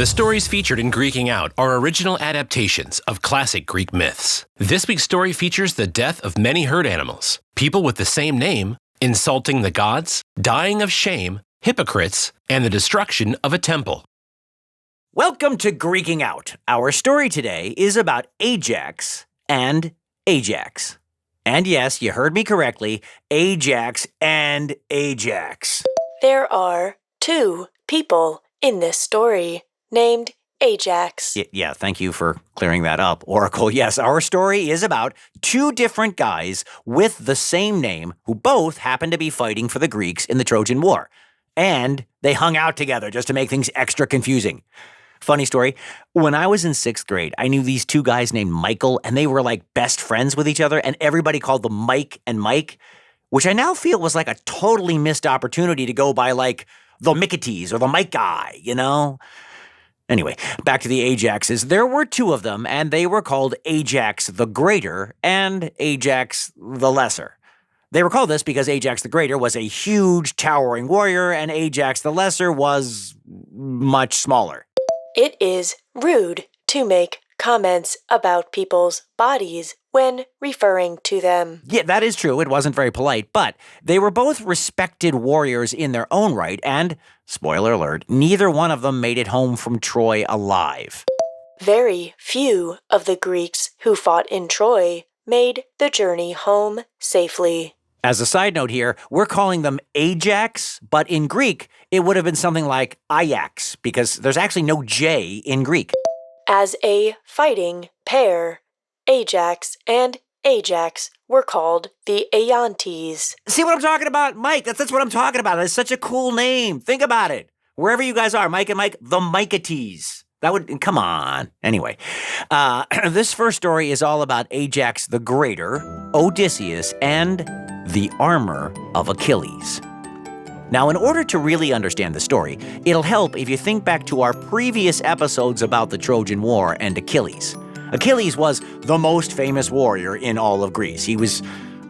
The stories featured in Greeking Out are original adaptations of classic Greek myths. This week's story features the death of many herd animals, people with the same name, insulting the gods, dying of shame, hypocrites, and the destruction of a temple. Welcome to Greeking Out. Our story today is about Ajax and Ajax. And yes, you heard me correctly, Ajax and Ajax. There are two people in this story named Ajax. Yeah, thank you for clearing that up, Oracle. Yes, our story is about two different guys with the same name who both happen to be fighting for the Greeks in the Trojan War. And they hung out together just to make things extra confusing. Funny story, when I was in 6th grade, I knew these two guys named Michael, and they were like best friends with each other, and everybody called them Mike and Mike, which I now feel was like a totally missed opportunity to go by like the Micketies or the Mike guy, you know? Anyway, back to the Ajaxes. There were two of them, and they were called Ajax the Greater and Ajax the Lesser. They were called this because Ajax the Greater was a huge, towering warrior, and Ajax the Lesser was much smaller. It is rude to make comments about people's bodies when referring to them. Yeah, that is true. It wasn't very polite, but they were both respected warriors in their own right, and, spoiler alert, neither one of them made it home from Troy alive. Very few of the Greeks who fought in Troy made the journey home safely. As a side note here, we're calling them Ajax, but in Greek, it would have been something like Ajax, because there's actually no J in Greek. As a fighting pair, Ajax and Ajax were called the Ajaxes. See what I'm talking about? Mike, that's what I'm talking about. It's such a cool name. Think about it. Wherever you guys are, Mike and Mike, the Micketies. Come on. Anyway, this first story is all about Ajax the Greater, Odysseus, and the armor of Achilles. Now, in order to really understand the story, it'll help if you think back to our previous episodes about the Trojan War and Achilles. Achilles was the most famous warrior in all of Greece. He was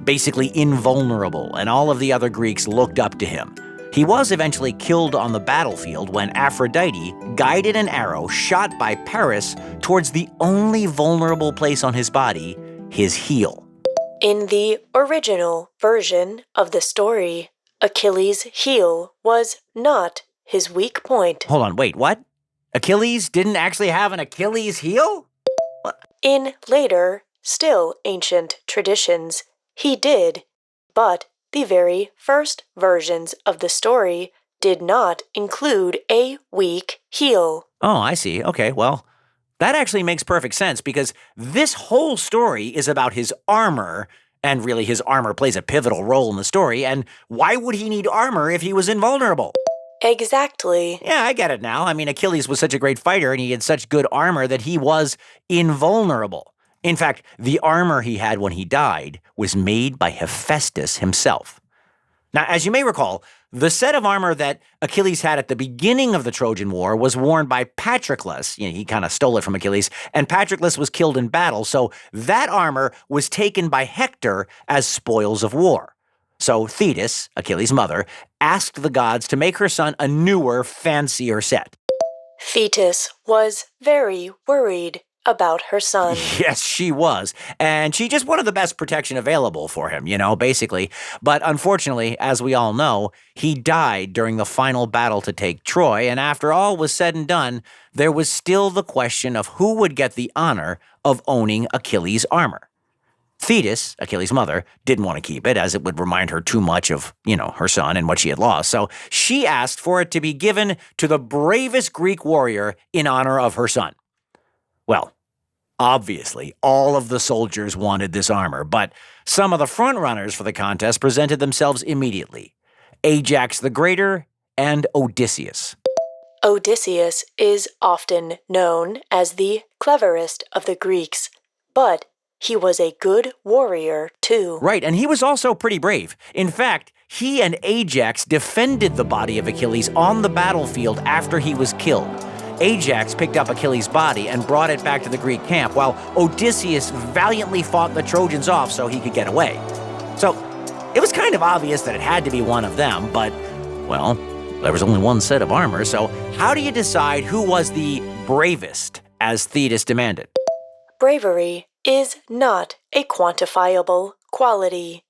basically invulnerable, and all of the other Greeks looked up to him. He was eventually killed on the battlefield when Aphrodite guided an arrow shot by Paris towards the only vulnerable place on his body, his heel. In the original version of the story, Achilles' heel was not his weak point. Hold on, wait, what? Achilles didn't actually have an Achilles heel? In later, still ancient traditions, he did, but the very first versions of the story did not include a weak heel. Oh, I see. Okay, well, that actually makes perfect sense because this whole story is about his armor, and really his armor plays a pivotal role in the story, and why would he need armor if he was invulnerable? Exactly. Yeah, I get it now. I mean, Achilles was such a great fighter and he had such good armor that he was invulnerable. In fact, the armor he had when he died was made by Hephaestus himself. Now, as you may recall, the set of armor that Achilles had at the beginning of the Trojan War was worn by Patroclus. He kind of stole it from Achilles, and Patroclus was killed in battle, so that armor was taken by Hector as spoils of war. So Thetis, Achilles' mother, asked the gods to make her son a newer, fancier set. Thetis was very worried about her son. Yes, she was. And she just wanted the best protection available for him, basically. But unfortunately, as we all know, he died during the final battle to take Troy, and after all was said and done, there was still the question of who would get the honor of owning Achilles' armor. Thetis, Achilles' mother, didn't want to keep it, as it would remind her too much of, her son and what she had lost. So she asked for it to be given to the bravest Greek warrior in honor of her son. Well, obviously, all of the soldiers wanted this armor, but some of the frontrunners for the contest presented themselves immediately. Ajax the Greater and Odysseus. Odysseus is often known as the cleverest of the Greeks, but he was a good warrior, too. Right, and he was also pretty brave. In fact, he and Ajax defended the body of Achilles on the battlefield after he was killed. Ajax picked up Achilles' body and brought it back to the Greek camp, while Odysseus valiantly fought the Trojans off so he could get away. So, it was kind of obvious that it had to be one of them, but, well, There was only one set of armor, so how do you decide who was the bravest, as Thetis demanded? Bravery is not a quantifiable quality.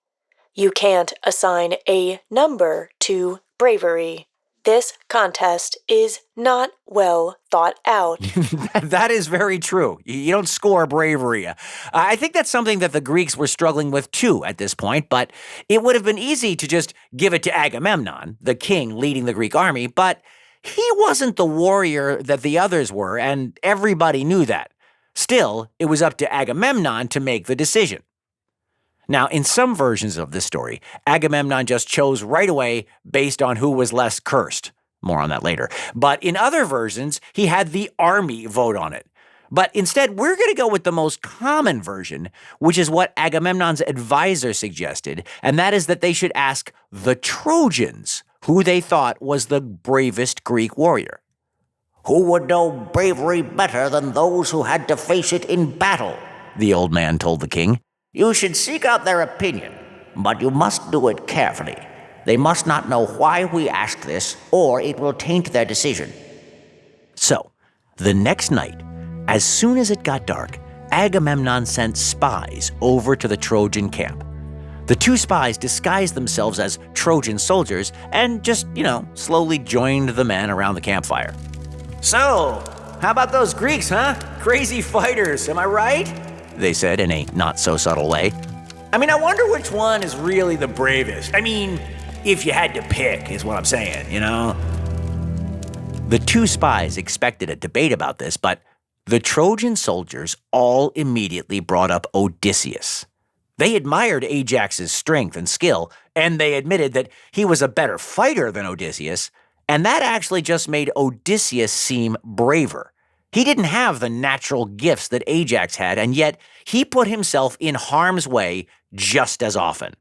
You can't assign a number to bravery. This contest is not well thought out. That is very true. You don't score bravery. I think that's something that the Greeks were struggling with too at this point, but it would have been easy to just give it to Agamemnon, the king leading the Greek army, but he wasn't the warrior that the others were, and everybody knew that. Still, it was up to Agamemnon to make the decision. Now, in some versions of this story, Agamemnon just chose right away based on who was less cursed. More on that later. But in other versions, he had the army vote on it. But instead, we're going to go with the most common version, which is what Agamemnon's advisor suggested, and that is that they should ask the Trojans who they thought was the bravest Greek warrior. Who would know bravery better than those who had to face it in battle? The old man told the king. You should seek out their opinion, but you must do it carefully. They must not know why we asked this, or it will taint their decision. So, the next night, as soon as it got dark, Agamemnon sent spies over to the Trojan camp. The two spies disguised themselves as Trojan soldiers and just, slowly joined the men around the campfire. So, how about those Greeks, huh? Crazy fighters, am I right? They said in a not-so-subtle way. I wonder which one is really the bravest. If you had to pick, is what I'm saying, The two spies expected a debate about this, but the Trojan soldiers all immediately brought up Odysseus. They admired Ajax's strength and skill, and they admitted that he was a better fighter than Odysseus, and that actually just made Odysseus seem braver. He didn't have the natural gifts that Ajax had, and yet he put himself in harm's way just as often.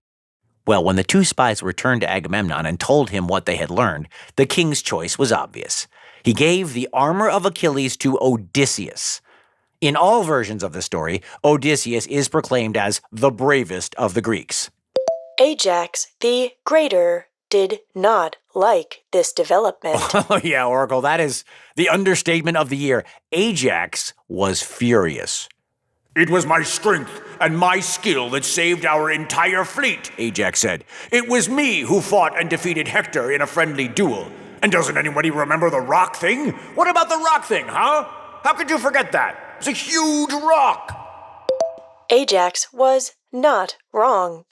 Well, when the two spies returned to Agamemnon and told him what they had learned, the king's choice was obvious. He gave the armor of Achilles to Odysseus. In all versions of the story, Odysseus is proclaimed as the bravest of the Greeks. Ajax the Greater did not like this development. Oh yeah, Oracle, that is the understatement of the year. Ajax was furious. It was my strength and my skill that saved our entire fleet, Ajax said. It was me who fought and defeated Hector in a friendly duel. And doesn't anybody remember the rock thing? What about the rock thing, huh? How could you forget that? It's a huge rock. Ajax was not wrong.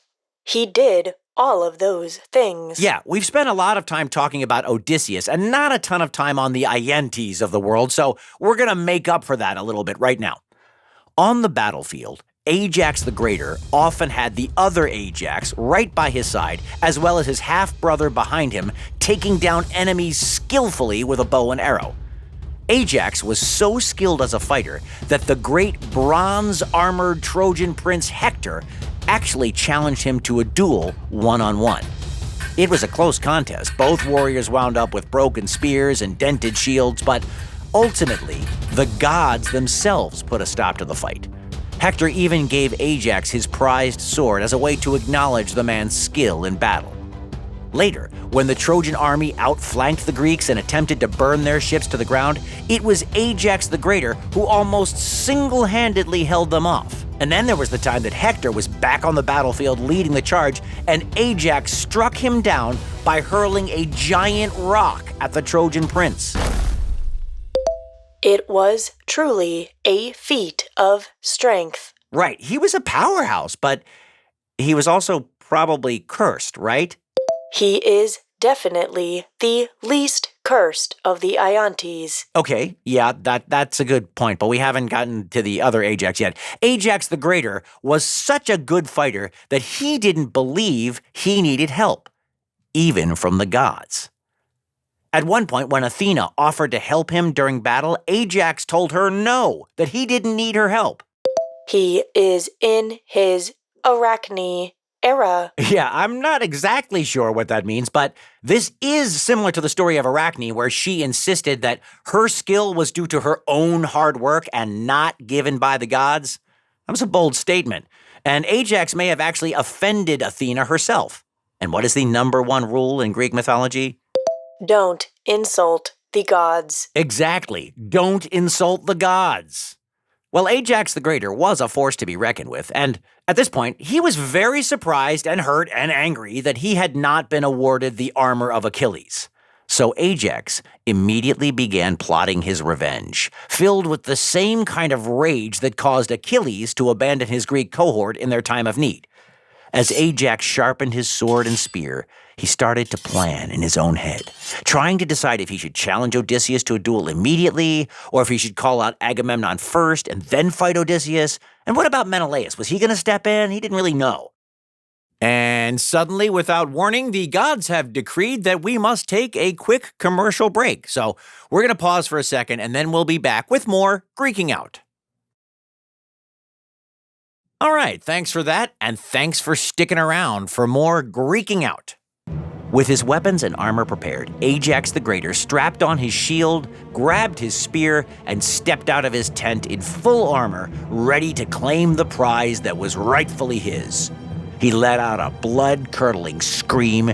He did all of those things. Yeah, we've spent a lot of time talking about Odysseus and not a ton of time on the Iantes of the world, so we're going to make up for that a little bit right now. On the battlefield, Ajax the Greater often had the other Ajax right by his side, as well as his half-brother behind him, taking down enemies skillfully with a bow and arrow. Ajax was so skilled as a fighter that the great bronze-armored Trojan prince Hector actually challenged him to a duel one-on-one. It was a close contest. Both warriors wound up with broken spears and dented shields, but ultimately, the gods themselves put a stop to the fight. Hector even gave Ajax his prized sword as a way to acknowledge the man's skill in battle. Later, when the Trojan army outflanked the Greeks and attempted to burn their ships to the ground, it was Ajax the Greater who almost single-handedly held them off. And then there was the time that Hector was back on the battlefield leading the charge, and Ajax struck him down by hurling a giant rock at the Trojan prince. It was truly a feat of strength. Right, he was a powerhouse, but he was also probably cursed, right? He is definitely the least cursed of the Iantes. Okay, yeah, that's a good point, but we haven't gotten to the other Ajax yet. Ajax the Greater was such a good fighter that he didn't believe he needed help, even from the gods. At one point, when Athena offered to help him during battle, Ajax told her no, that he didn't need her help. He is in his Arachne era. Yeah, I'm not exactly sure what that means, but this is similar to the story of Arachne, where she insisted that her skill was due to her own hard work and not given by the gods. That was a bold statement, and Ajax may have actually offended Athena herself. And what is the number one rule in Greek mythology? Don't insult the gods. Exactly. Don't insult the gods. Well, Ajax the Greater was a force to be reckoned with, and at this point, he was very surprised and hurt and angry that he had not been awarded the armor of Achilles. So Ajax immediately began plotting his revenge, filled with the same kind of rage that caused Achilles to abandon his Greek cohort in their time of need. As Ajax sharpened his sword and spear, he started to plan in his own head, trying to decide if he should challenge Odysseus to a duel immediately, or if he should call out Agamemnon first and then fight Odysseus. And what about Menelaus? Was he going to step in? He didn't really know. And suddenly, without warning, the gods have decreed that we must take a quick commercial break. So we're going to pause for a second, and then we'll be back with more Greeking Out. All right, thanks for that, and thanks for sticking around for more Greeking Out. With his weapons and armor prepared, Ajax the Greater strapped on his shield, grabbed his spear, and stepped out of his tent in full armor, ready to claim the prize that was rightfully his. He let out a blood-curdling scream,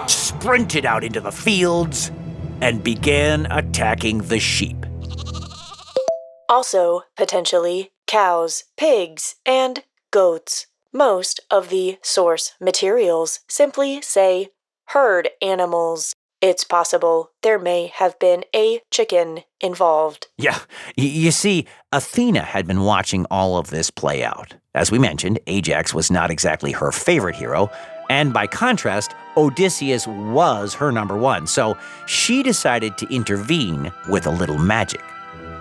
sprinted out into the fields, and began attacking the sheep. Also, potentially, cows, pigs, and goats. Most of the source materials simply say herd animals. It's possible there may have been a chicken involved. Yeah, you see, Athena had been watching all of this play out. As we mentioned, Ajax was not exactly her favorite hero, and by contrast, Odysseus was her number one, so she decided to intervene with a little magic.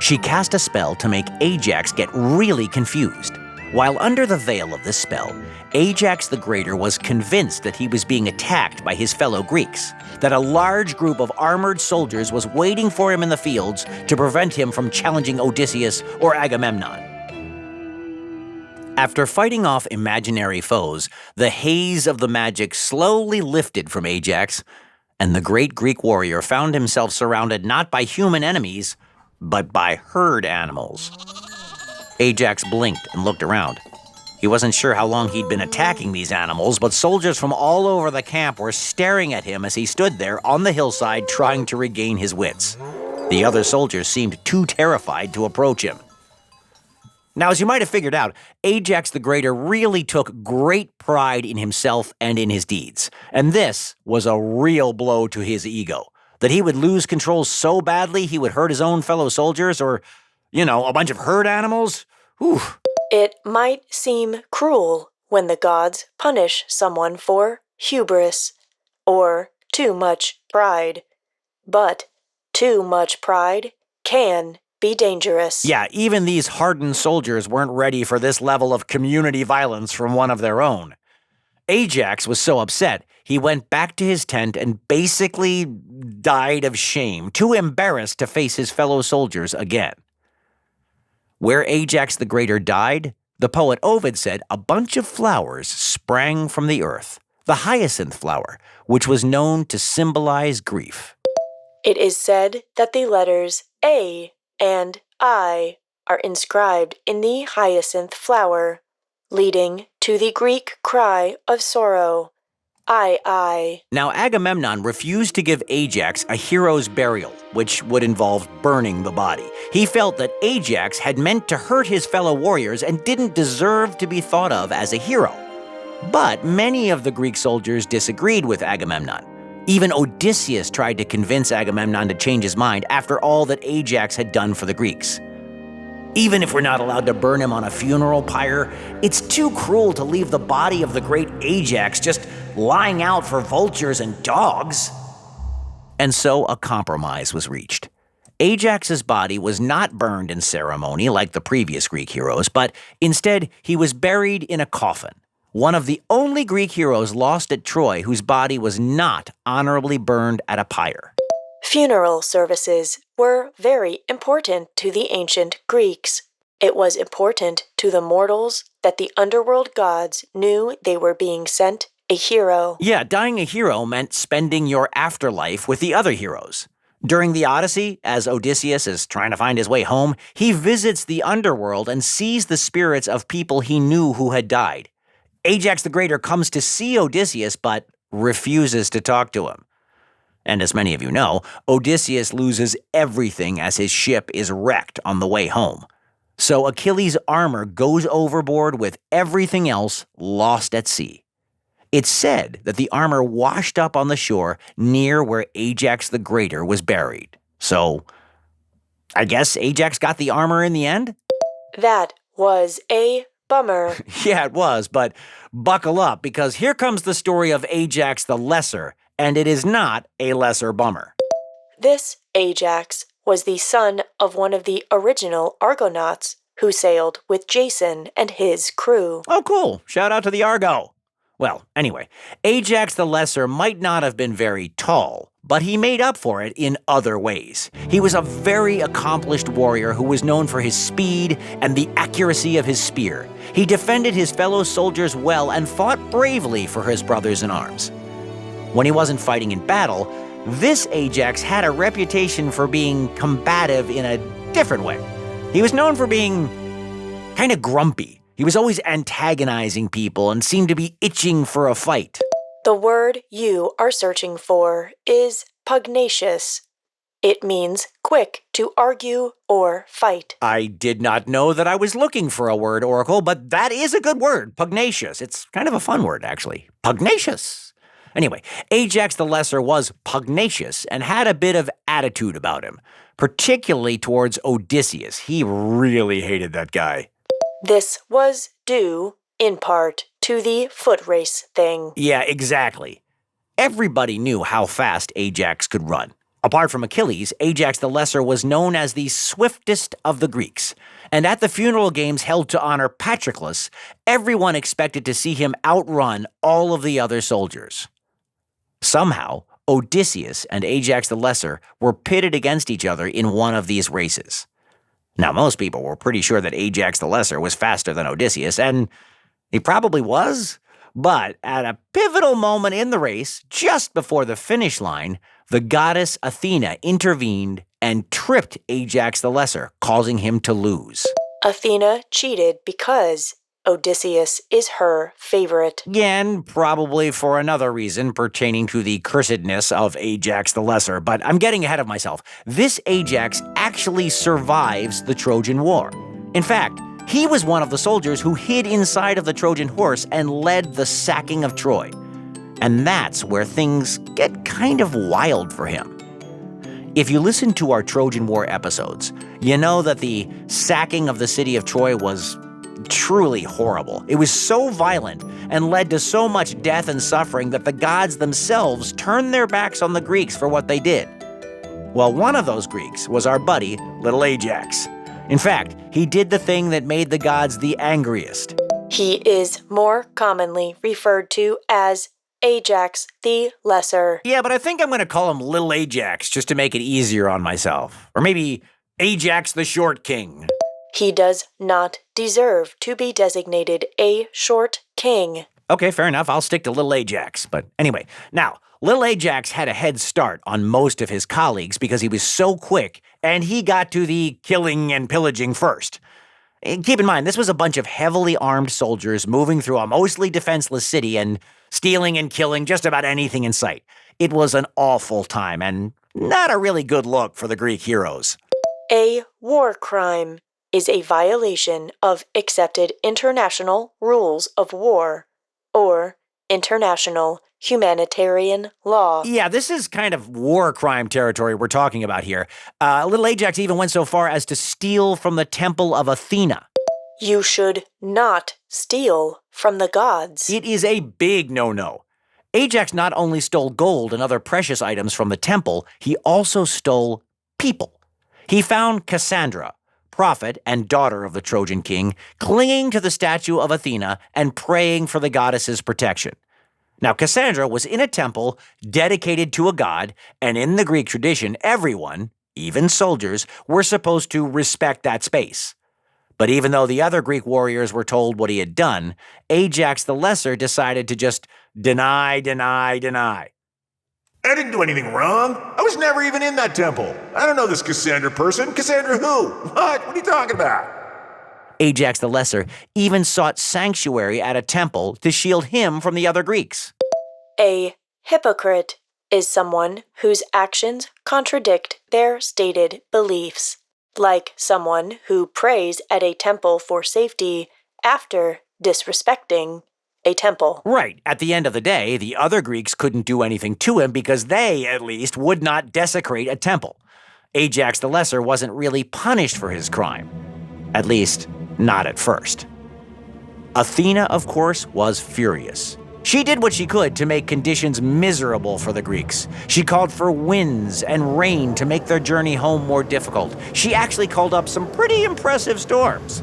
She cast a spell to make Ajax get really confused. While under the veil of this spell, Ajax the Greater was convinced that he was being attacked by his fellow Greeks, that a large group of armored soldiers was waiting for him in the fields to prevent him from challenging Odysseus or Agamemnon. After fighting off imaginary foes, the haze of the magic slowly lifted from Ajax, and the great Greek warrior found himself surrounded not by human enemies, but by herd animals. Ajax blinked and looked around. He wasn't sure how long he'd been attacking these animals, but soldiers from all over the camp were staring at him as he stood there on the hillside trying to regain his wits. The other soldiers seemed too terrified to approach him. Now, as you might have figured out, Ajax the Greater really took great pride in himself and in his deeds. And this was a real blow to his ego. That he would lose control so badly he would hurt his own fellow soldiers or, a bunch of herd animals? Whew. It might seem cruel when the gods punish someone for hubris or too much pride. But too much pride can be dangerous. Yeah, even these hardened soldiers weren't ready for this level of community violence from one of their own. Ajax was so upset, he went back to his tent and basically died of shame, too embarrassed to face his fellow soldiers again. Where Ajax the Greater died, the poet Ovid said a bunch of flowers sprang from the earth, the hyacinth flower, which was known to symbolize grief. It is said that the letters A and I are inscribed in the hyacinth flower, leading to the Greek cry of sorrow, I. Now, Agamemnon refused to give Ajax a hero's burial, which would involve burning the body. He felt that Ajax had meant to hurt his fellow warriors and didn't deserve to be thought of as a hero. But many of the Greek soldiers disagreed with Agamemnon. Even Odysseus tried to convince Agamemnon to change his mind after all that Ajax had done for the Greeks. Even if we're not allowed to burn him on a funeral pyre, it's too cruel to leave the body of the great Ajax just lying out for vultures and dogs. And so a compromise was reached. Ajax's body was not burned in ceremony like the previous Greek heroes, but instead he was buried in a coffin. One of the only Greek heroes lost at Troy whose body was not honorably burned at a pyre. Funeral services were very important to the ancient Greeks. It was important to the mortals that the underworld gods knew they were being sent a hero. Yeah, dying a hero meant spending your afterlife with the other heroes. During the Odyssey, as Odysseus is trying to find his way home, he visits the underworld and sees the spirits of people he knew who had died. Ajax the Greater comes to see Odysseus, but refuses to talk to him. And as many of you know, Odysseus loses everything as his ship is wrecked on the way home. So Achilles' armor goes overboard with everything else lost at sea. It's said that the armor washed up on the shore near where Ajax the Greater was buried. So, I guess Ajax got the armor in the end? That was a bummer. Yeah, it was, but buckle up because here comes the story of Ajax the Lesser, and it is not a lesser bummer. This Ajax was the son of one of the original Argonauts who sailed with Jason and his crew. Oh, cool. Shout out to the Argo. Well, anyway, Ajax the Lesser might not have been very tall, but he made up for it in other ways. He was a very accomplished warrior who was known for his speed and the accuracy of his spear. He defended his fellow soldiers well and fought bravely for his brothers in arms. When he wasn't fighting in battle, this Ajax had a reputation for being combative in a different way. He was known for being kind of grumpy. He was always antagonizing people and seemed to be itching for a fight. The word you are searching for is pugnacious. It means quick to argue or fight. I did not know that I was looking for a word, Oracle, but that is a good word, pugnacious. It's kind of a fun word, actually. Pugnacious. Anyway, Ajax the Lesser was pugnacious and had a bit of attitude about him, particularly towards Odysseus. He really hated that guy. This was due, in part, to the foot race thing. Yeah, exactly. Everybody knew how fast Ajax could run. Apart from Achilles, Ajax the Lesser was known as the swiftest of the Greeks. And at the funeral games held to honor Patroclus, everyone expected to see him outrun all of the other soldiers. Somehow, Odysseus and Ajax the Lesser were pitted against each other in one of these races. Now, most people were pretty sure that Ajax the Lesser was faster than Odysseus, and he probably was. But at a pivotal moment in the race, just before the finish line, the goddess Athena intervened and tripped Ajax the Lesser, causing him to lose. Athena cheated because Odysseus is her favorite. Again, probably for another reason pertaining to the cursedness of Ajax the Lesser, but I'm getting ahead of myself. This Ajax actually survives the Trojan War. In fact, he was one of the soldiers who hid inside of the Trojan horse and led the sacking of Troy. And that's where things get kind of wild for him. If you listen to our Trojan War episodes, you know that the sacking of the city of Troy was truly horrible. It was so violent and led to so much death and suffering that the gods themselves turned their backs on the Greeks for what they did. Well, one of those Greeks was our buddy, little Ajax. In fact, he did the thing that made the gods the angriest. He is more commonly referred to as Ajax the Lesser. Yeah, but I think I'm going to call him Little Ajax just to make it easier on myself. Or maybe Ajax the Short King. He does not deserve to be designated a short king. Okay, fair enough. I'll stick to Little Ajax. But anyway, now, Little Ajax had a head start on most of his colleagues because he was so quick, and he got to the killing and pillaging first. And keep in mind, this was a bunch of heavily armed soldiers moving through a mostly defenseless city and stealing and killing just about anything in sight. It was an awful time and not a really good look for the Greek heroes. A war crime is a violation of accepted international rules of war or international humanitarian law. Yeah, this is kind of war crime territory we're talking about here. Little Ajax even went so far as to steal from the temple of Athena. You should not steal from the gods. It is a big no-no. Ajax not only stole gold and other precious items from the temple, he also stole people. He found Cassandra, prophet and daughter of the Trojan king, clinging to the statue of Athena and praying for the goddess's protection. Now, Cassandra was in a temple dedicated to a god, and in the Greek tradition, everyone, even soldiers, were supposed to respect that space. But even though the other Greek warriors were told what he had done, Ajax the Lesser decided to just deny. I didn't do anything wrong. I was never even in that temple. I don't know this Cassandra person. Cassandra who? What? What are you talking about? Ajax the Lesser even sought sanctuary at a temple to shield him from the other Greeks. A hypocrite is someone whose actions contradict their stated beliefs, like someone who prays at a temple for safety after disrespecting a temple. Right. At the end of the day, the other Greeks couldn't do anything to him because they, at least, would not desecrate a temple. Ajax the Lesser wasn't really punished for his crime. At least, not at first. Athena, of course, was furious. She did what she could to make conditions miserable for the Greeks. She called for winds and rain to make their journey home more difficult. She actually called up some pretty impressive storms.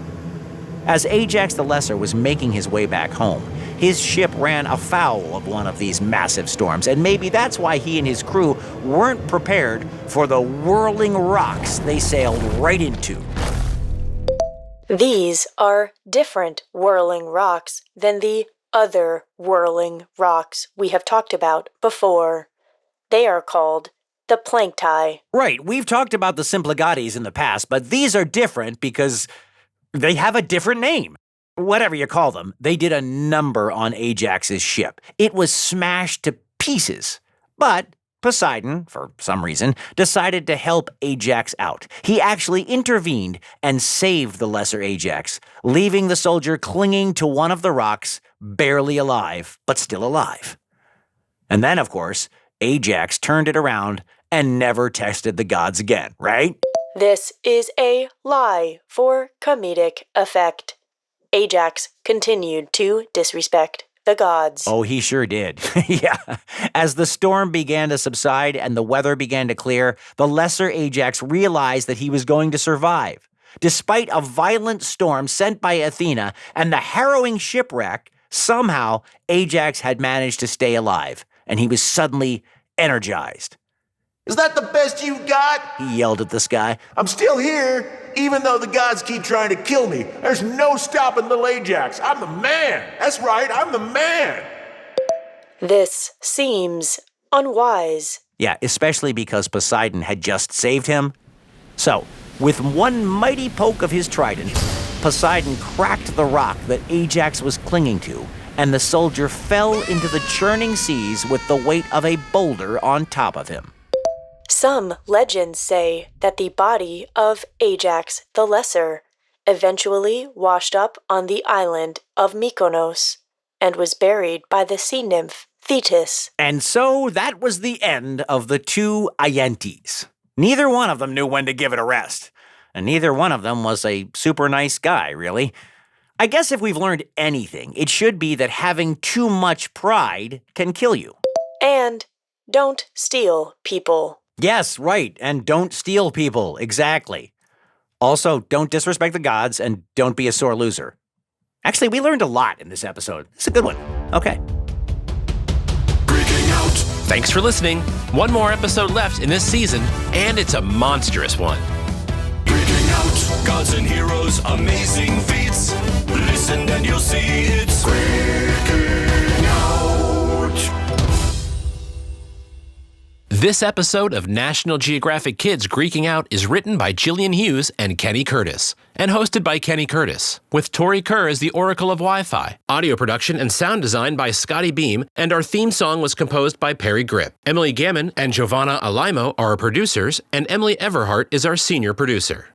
As Ajax the Lesser was making his way back home, his ship ran afoul of one of these massive storms, and maybe that's why he and his crew weren't prepared for the whirling rocks they sailed right into. These are different whirling rocks than the other whirling rocks we have talked about before. They are called the plankti. Right, we've talked about the Symplegades in the past, but these are different because they have a different name. Whatever you call them, they did a number on Ajax's ship. It was smashed to pieces. But Poseidon, for some reason, decided to help Ajax out. He actually intervened and saved the lesser Ajax, leaving the soldier clinging to one of the rocks, barely alive, but still alive. And then, of course, Ajax turned it around and never tested the gods again, right? This is a lie for comedic effect. Ajax continued to disrespect the gods. Oh, he sure did. Yeah. As the storm began to subside and the weather began to clear, the lesser Ajax realized that he was going to survive. Despite a violent storm sent by Athena and the harrowing shipwreck, somehow Ajax had managed to stay alive, and he was suddenly energized. Is that the best you got? He yelled at the sky. I'm still here, even though the gods keep trying to kill me. There's no stopping little Ajax. I'm the man. That's right, I'm the man. This seems unwise. Yeah, especially because Poseidon had just saved him. So, with one mighty poke of his trident, Poseidon cracked the rock that Ajax was clinging to, and the soldier fell into the churning seas with the weight of a boulder on top of him. Some legends say that the body of Ajax the Lesser eventually washed up on the island of Mykonos and was buried by the sea nymph Thetis. And so that was the end of the two Ajaxes. Neither one of them knew when to give it a rest, and neither one of them was a super nice guy, really. I guess if we've learned anything, it should be that having too much pride can kill you. And don't steal people. Yes, right, and don't steal people, exactly. Also, don't disrespect the gods, and don't be a sore loser. Actually, we learned a lot in this episode. It's a good one. Okay. Thanks for listening. One more episode left in this season, and it's a monstrous one. Freaking out, gods and heroes, amazing feats. Listen and you'll see it's freaking out. This episode of National Geographic Kids Greeking Out is written by Jillian Hughes and Kenny Curtis, and hosted by Kenny Curtis, with Tori Kerr as the Oracle of Wifi. Audio production and sound design by Scotty Beam, and our theme song was composed by Parry Gripp. Emily Gamin and Giovanna Alaimo are our producers, and Emily Everhart is our senior producer.